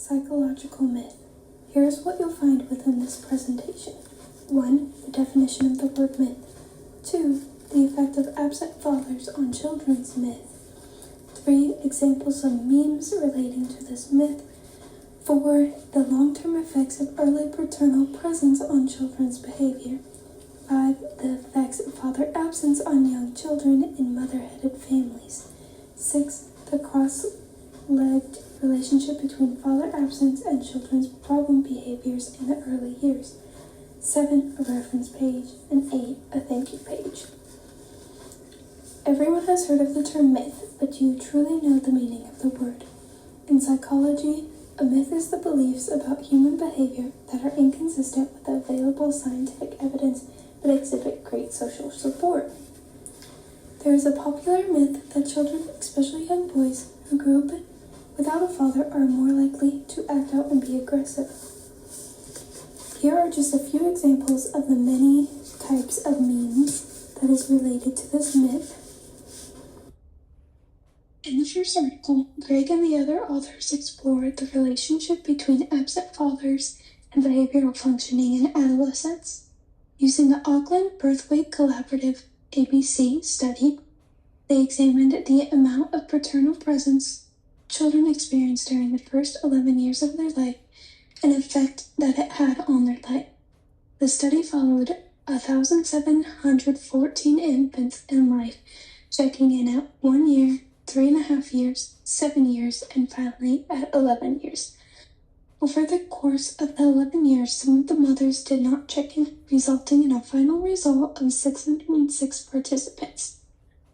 Psychological myth. Here's what you'll find within this presentation. 1. The definition of the word myth. 2. The effect of absent fathers on children's myth. 3. Examples of memes relating to this myth. 4. The long-term effects of early paternal presence on children's behavior. 5. The effects of father absence on young children in mother-headed families. 6. The cross-legged relationship between father absence and children's problem behaviors in the early years. 7. A reference page. And 8. A thank you page. Everyone has heard of the term myth, but do you truly know the meaning of the word? In psychology, a myth is the beliefs about human behavior that are inconsistent with available scientific evidence but exhibit great social support. There is a popular myth that children, especially young boys, who grew up without a father are more likely to act out and be aggressive. Here are just a few examples of the many types of memes that is related to this myth. In the first article, Greg and the other authors explored the relationship between absent fathers and behavioral functioning in adolescence. Using the Auckland Birthweight Collaborative ABC study, they examined the amount of paternal presence children experience during the first 11 years of their life and effect that it had on their life. The study followed 1,714 infants in life, checking in at 1 year, 3.5 years, 7 years, and finally at 11 years. Over the course of the 11 years, some of the mothers did not check in, resulting in a final result of 606 participants.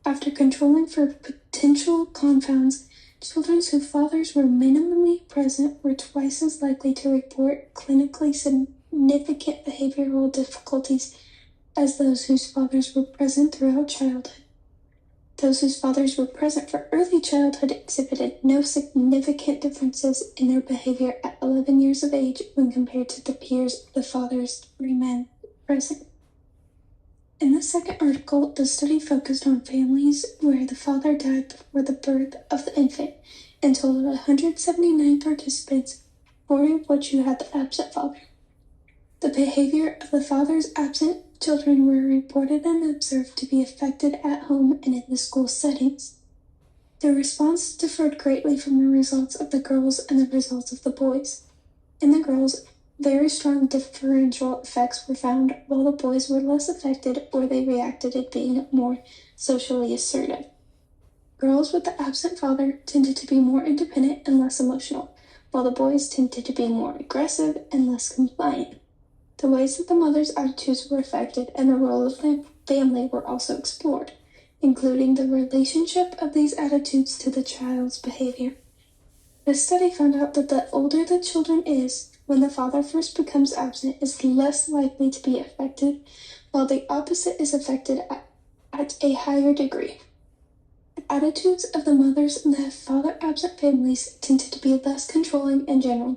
After controlling for potential confounds, children whose fathers were minimally present were twice as likely to report clinically significant behavioral difficulties as those whose fathers were present throughout childhood. Those whose fathers were present for early childhood exhibited no significant differences in their behavior at 11 years of age when compared to the peers of the fathers remained present. In the second article, the study focused on families where the father died before the birth of the infant and totaled 179 participants, 40 of which who had the absent father. The behavior of the father's absent children were reported and observed to be affected at home and in the school settings. The response differed greatly from the results of the girls and the results of the boys. In the girls, very strong differential effects were found, while the boys were less affected or they reacted at being more socially assertive. Girls with the absent father tended to be more independent and less emotional, while the boys tended to be more aggressive and less compliant. The ways that the mother's attitudes were affected and the role of the family were also explored, including the relationship of these attitudes to the child's behavior. The study found out that the older the children is, when the father first becomes absent, is less likely to be affected, while the opposite is affected at a higher degree. The attitudes of the mothers in the father-absent families tended to be less controlling in general.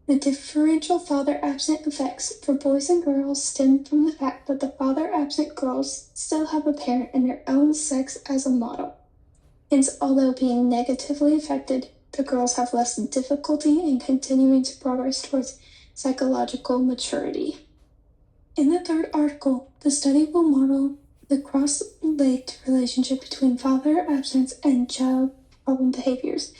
The differential father-absent effects for boys and girls stem from the fact that the father-absent girls still have a parent in their own sex as a model. Hence, although being negatively affected, the girls have less difficulty in continuing to progress towards psychological maturity. In the third article, the study will model the cross-linked relationship between father absence and child problem behaviors,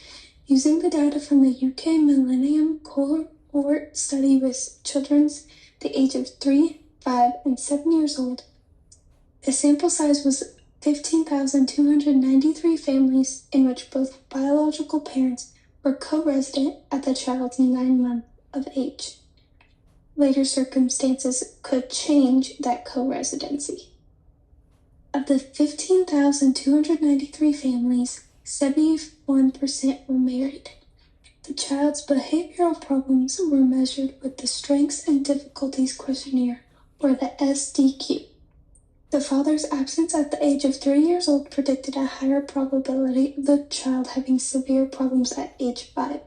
using the data from the UK Millennium Cohort study with children the age of 3, 5, and 7 years old. The sample size was 15,293 families in which both biological parents were co-resident at the child's 9 months of age. Later circumstances could change that co-residency. Of the 15,293 families, 71% were married. The child's behavioral problems were measured with the Strengths and Difficulties Questionnaire, or the SDQ. The father's absence at the age of 3 years old predicted a higher probability of the child having severe problems at age 5.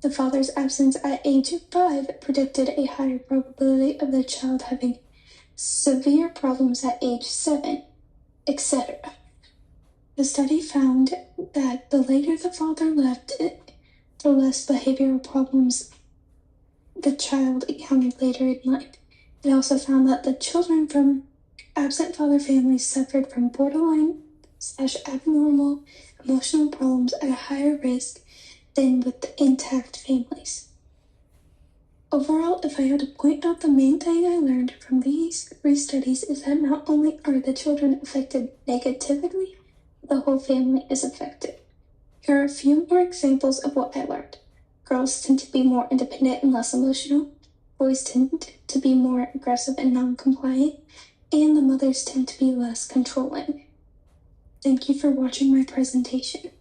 The father's absence at age 5 predicted a higher probability of the child having severe problems at age 7, etc. The study found that the later the father left, the less behavioral problems the child encountered later in life. It also found that the children from absent father families suffered from borderline/abnormal emotional problems at a higher risk than with the intact families. Overall, if I had to point out the main thing I learned from these 3 studies is that not only are the children affected negatively, the whole family is affected. Here are a few more examples of what I learned. Girls tend to be more independent and less emotional. Boys tend to be more aggressive and non-compliant. And the mothers tend to be less controlling. Thank you for watching my presentation.